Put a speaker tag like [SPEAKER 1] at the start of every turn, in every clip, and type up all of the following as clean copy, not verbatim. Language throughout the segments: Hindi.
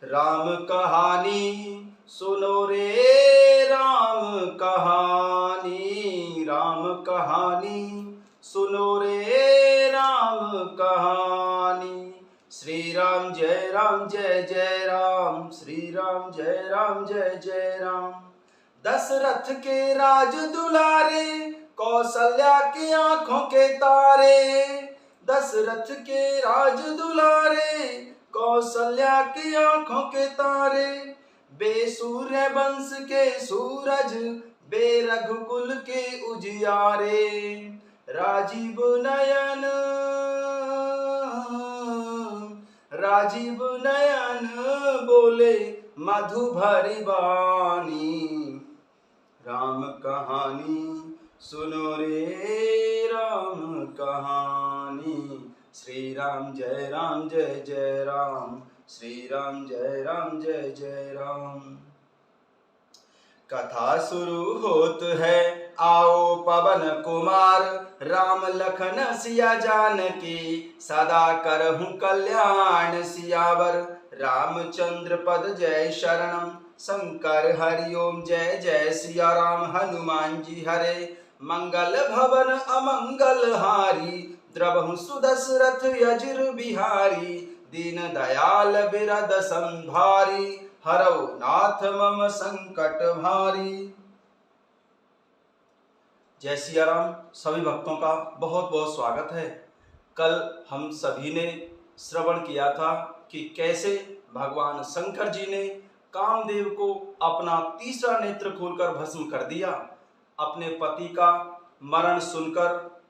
[SPEAKER 1] राम कहानी सुनो रे, राम कहानी, राम कहानी सुनो रे, राम कहानी। श्री राम जय राम जय जय राम, श्री राम जय राम जय जय राम। दशरथ के राज दुलारे, कौशल्या की आंखों के तारे। दशरथ के राज दुलारे, कौशल्या की आंखों के तारे। बेसूर्य वंश के सूरज, बेरघुकुल के उजियारे। राजीव नयन, राजीव नयन बोले मधु भरी वाणी। राम कहानी सुनो रे, राम कहानी। श्री राम जय राम जय जय राम, श्री राम जय राम जय जय राम। कथा शुरू होत है, आओ पवन कुमार। राम लखन सिया जानकी, सदा करहूँ कल्याण सियावर। रामचंद्र पद जय शरणम, शंकर हरि ओम जय जय सिया राम। हनुमान जी हरे, मंगल भवन अमंगल हारी। द्रवहु सुदशरथ अजिर बिहारी, दीन दयाल बिरद संभारी। हरौ नाथ मम संकट भारी। जय सिया राम। सभी भक्तों का बहुत बहुत स्वागत है। कल हम सभी ने श्रवण किया था कि कैसे भगवान शंकर जी ने कामदेव को अपना तीसरा नेत्र खोलकर भस्म कर दिया। अपने पति का मरण सुनकर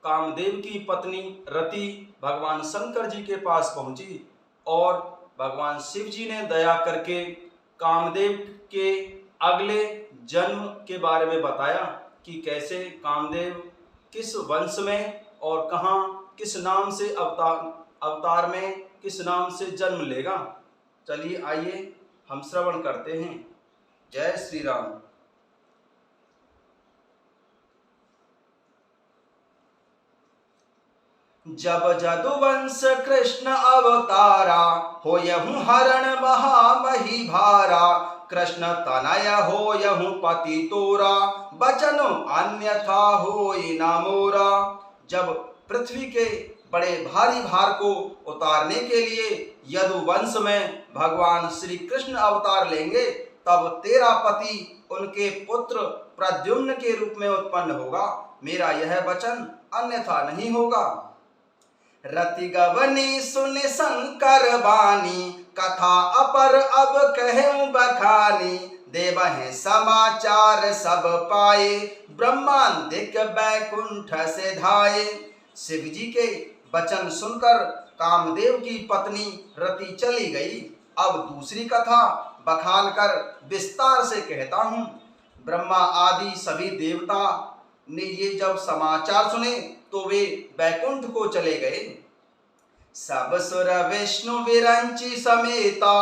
[SPEAKER 1] कामदेव की पत्नी रति भगवान शंकर जी के पास पहुंची और भगवान शिव जी ने दया करके कामदेव के अगले जन्म के बारे में बताया कि कैसे कामदेव किस वंश में और कहाँ किस नाम से अवतार में किस नाम से जन्म लेगा। चलिए आइए हम श्रवण करते हैं। जय श्री राम। जब जदुवंश कृष्ण अवतारा, होयहु हरण महामही भारा। कृष्ण तनय होयहु पति तोरा, बचनो अन्यथा होई न मोरा। जब पृथ्वी के बड़े भारी भार को उतारने के लिए यदुवंश में भगवान श्री कृष्ण अवतार लेंगे, तब तेरा पति उनके पुत्र प्रद्युम्न के रूप में उत्पन्न होगा। मेरा यह वचन अन्यथा नहीं होगा। रति गवनी सुन शंकर बानी, कथा अपर अब कहूँ बखानी। देवहि समाचार सब पाए, ब्रह्मांडिक बैकुंठ से धाये। शिव जी के वचन सुनकर कामदेव की पत्नी रति चली गई। अब दूसरी कथा बखान कर विस्तार से कहता हूँ। ब्रह्मा आदि सभी देवता ने ये जब समाचार सुने तो वे बैकुंठ को चले गए। सब सुर विष्णु विरंची समेता,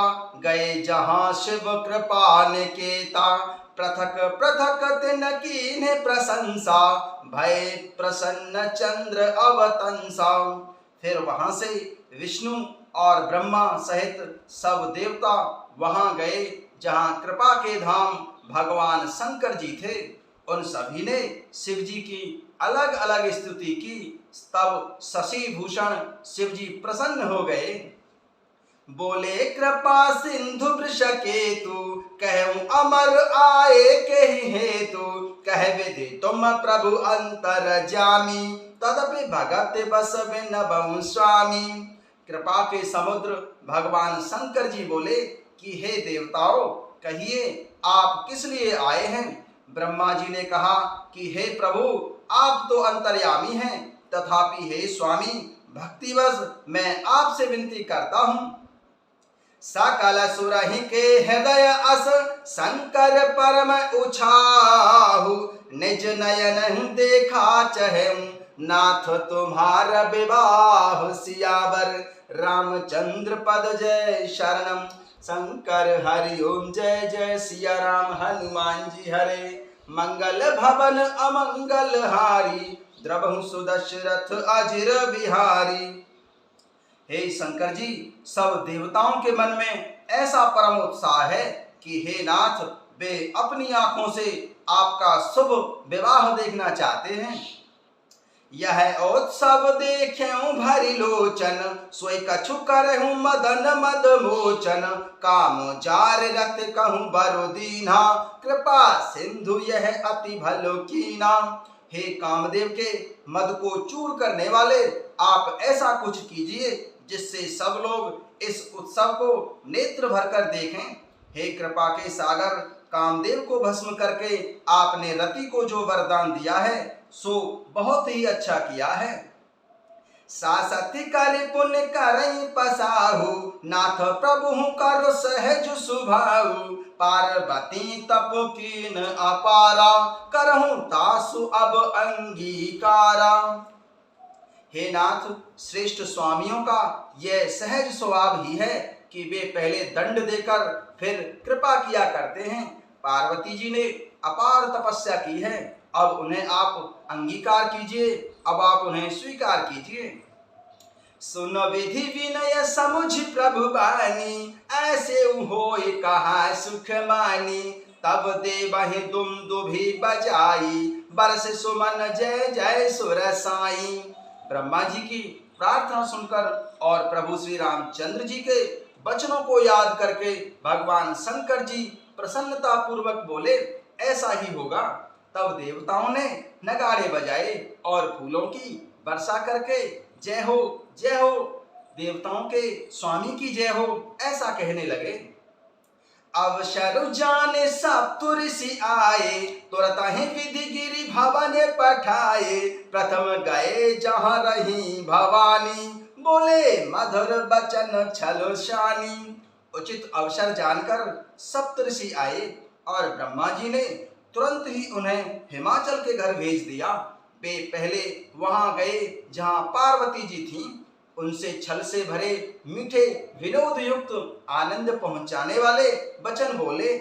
[SPEAKER 1] गए जहाँ शिव कृपा निकेता। पृथक पृथक तिन कीन्हे प्रशंसा, भय प्रसन्न चंद्र अवतंसा। फिर वहां से विष्णु और ब्रह्मा सहित सब देवता वहां गए जहां कृपा के धाम भगवान शंकर जी थे। उन सभी ने शिव जी की अलग अलग स्तुति की। तब शशि भूषण शिव जी प्रसन्न हो गए। बोले कृपा सिंधु वृषकेतु, कहूँ अमर आए के हेतु। कह विधि तुम प्रभु अंतरजामी, तदपि भगत बस विनबहु स्वामी। कृपा के समुद्र भगवान शंकर जी बोले कि हे देवताओं, कहिए आप किस लिए आए हैं। ब्रह्मा जी ने कहा कि हे प्रभु, आप तो अंतर्यामी हैं, तथापि हे स्वामी, भक्तिवश मैं आपसे विनती करता हूँ। सकल सुरहि के हृदय अस, शंकर परम उछाहु। निज नयन देखा चहु, नाथ तुम्हारा विवाह। सियावर रामचंद्र पद जय शरणम, शंकर हरि ओम जय जय सिया राम। हनुमान जी हरे, मंगल भवन अमंगल हारी। द्रवहु सुदशरथ अजिर बिहारी। हे शंकर जी, सब देवताओं के मन में ऐसा परम उत्साह है कि हे नाथ, वे अपनी आंखों से आपका शुभ विवाह देखना चाहते हैं। यह उत्सव देख्यूं भरि लोचन, सोई कछु करहूं मदन मद मोचन। काम जार रत कहूं बरु दीना, कृपा सिंधु यह अति भलो कीना। हे कामदेव के मद को चूर करने वाले, आप ऐसा कुछ कीजिए जिससे सब लोग इस उत्सव को नेत्र भरकर देखें। हे कृपा के सागर, कामदेव को भस्म करके आपने रति को जो वरदान दिया है सो बहुत ही अच्छा किया है। सासति कर पुण्य करई पसाहु, नाथ प्रभु कर सहज सुभाऊ। पार्वती तप कीन अपारा, करहूं तासु अब अंगीकारा। हे नाथ, श्रेष्ठ स्वामियों का यह सहज स्वभाव ही है कि वे पहले दंड देकर फिर कृपा किया करते हैं। पार्वती जी ने अपार तपस्या की है, अब उन्हें आप अंगीकार कीजिए, अब आप उन्हें स्वीकार कीजिए। सुन विधि विनय समुझ प्रभु बानी, ऐसे होए कहा सुख मानी। तब देवहि तुम दुभि बजाई, बरस सुमन जय जय सुर साई। ब्रह्मा जी की प्रार्थना सुनकर और प्रभु श्री रामचंद्र जी के वचनों को याद करके भगवान शंकर जी प्रसन्नता पूर्वक बोले, ऐसा ही होगा। तब देवताओं ने नगाड़े बजाए और फूलों की वर्षा करके जय हो जय हो, देवताओं के स्वामी की जय हो, ऐसा कहने लगे। अवसर जाने सब तुलसी आए, तुरत ही विधि गिरि भवन पठाए। प्रथम गए जहाँ रही भवानी, बोले मधुर बचन छलो शानी। उचित अवसर जानकर सप्तऋषि आए और ब्रह्मा जी ने तुरंत ही उन्हें हिमाचल के घर भेज दिया। वे पहले वहां गए जहां पार्वती जी थीं। उनसे छल से भरे मीठे विनोद युक्त आनंद पहुंचाने वाले वचन बोले।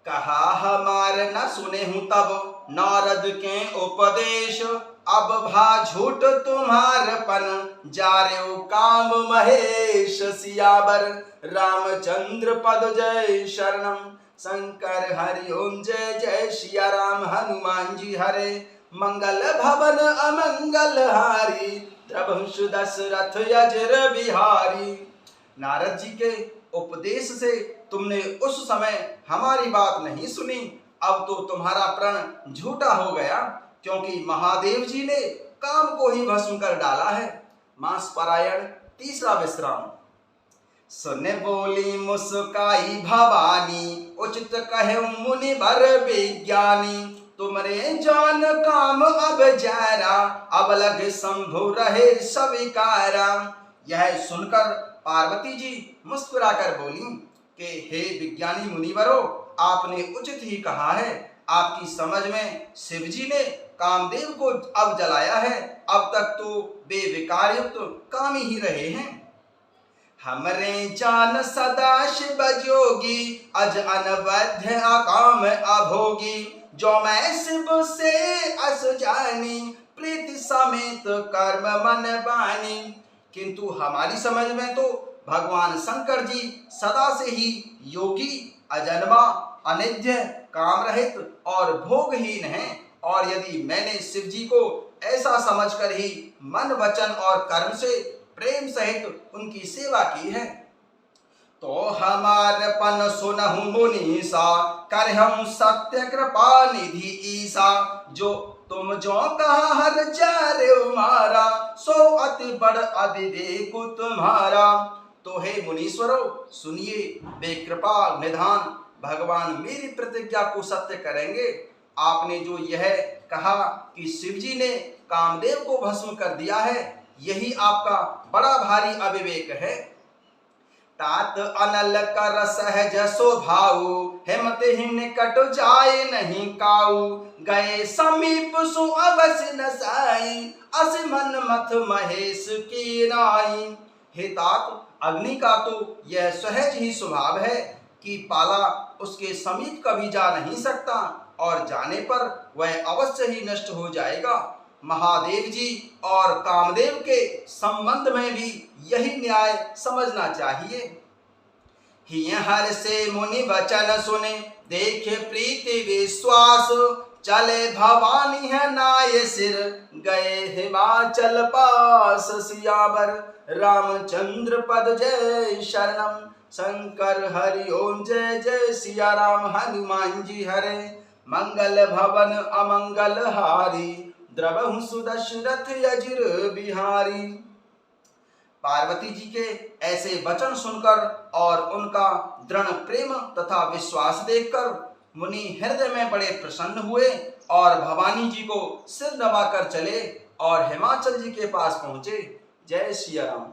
[SPEAKER 1] कहा हमार न सुने हूं तब नारद के उपदेश, अब भा झूठ तुम्हारपन जारे काम महेश। सियावर रामचंद्र पद जय शरणम, शंकर हरि ओम जय जय सिया राम। हनुमान जी हरे, मंगल भवन अमंगल हारी। द्रवंश दशरथ यजर बिहारी। नारद जी के उपदेश से तुमने उस समय हमारी बात नहीं सुनी, अब तो तुम्हारा प्रण झूठा हो गया, क्योंकि महादेव जी ने काम को ही भस्म कर डाला है। मास पारायण तीसरा विश्राम। सुने बोली मुस्काई भवानी, उचित कहे मुनि वर विज्ञानी। तुमरे जान काम अब जारा, अब लग शंभु रहे स्वीकारा। यह सुनकर पार्वती जी मुस्कुराकर बोली कि हे विज्ञानी मुनिवरों, आपने उचित ही कहा है। आपकी समझ में शिव जी ने कामदेव को अब जलाया है, अब तक तो वे विकार युक्त कामी ही रहे हैं। हमरे जान सदा शिव जोगी, अज अनवध्य अकाम अभोगी। जो मैं शिव से अस जानी, प्रीति समेत कर्म मन बानी। किंतु हमारी समझ में तो भगवान शंकर जी सदा से ही योगी, अजन्मा, अनित्य, काम रहित और भोगहीन हैं। और यदि मैंने शिव जी को ऐसा समझकर ही मन वचन और कर्म से प्रेम सहित उनकी सेवा की है, तो हमार पन सुनहु मुनीसा। कर हम सत्य कृपा निधि ईसा। जो तुम जो कहा हर चारे मारा, सो अति बड़ अविवेक तुम्हारा। तो हे मुनीश्वरों, सुनिए, वे कृपा निधान भगवान मेरी प्रतिज्ञा को सत्य करेंगे। आपने जो यह कहा कि शिव जी ने कामदेव को भस्म कर दिया है, यही आपका बड़ा भारी अविवेक है। तात अनल कर सहज स्वभाव, हेमत ही निकट जाए नहीं काऊ। गए समीप सु अवश्य न साई, अस मन मथ महेश की नाई। हे तात, अग्नि का तो यह सहज ही स्वभाव है कि पाला उसके समीप कभी जा नहीं सकता और जाने पर वह अवश्य ही नष्ट हो जाएगा। महादेव जी और कामदेव के संबंध में भी यही न्याय समझना चाहिए। हिय हर से मुनि वचन सुने, देखे प्रीति विश्वास, चले भवानी है नाय सिर, गए हिमाचल पास। सियावर रामचंद्र पद जय शरणम, शंकर हरि ओम जय जय सिया राम। हनुमान जी हरे मंगल भवन अमंगल हारी, द्रवहु सुदशरथ अजिर बिहारी। पार्वती जी के ऐसे वचन सुनकर और उनका दृढ़ प्रेम तथा विश्वास देखकर मुनि हृदय में बड़े प्रसन्न हुए और भवानी जी को सिर नवाकर चले और हिमाचल जी के पास पहुंचे। जय सिया राम।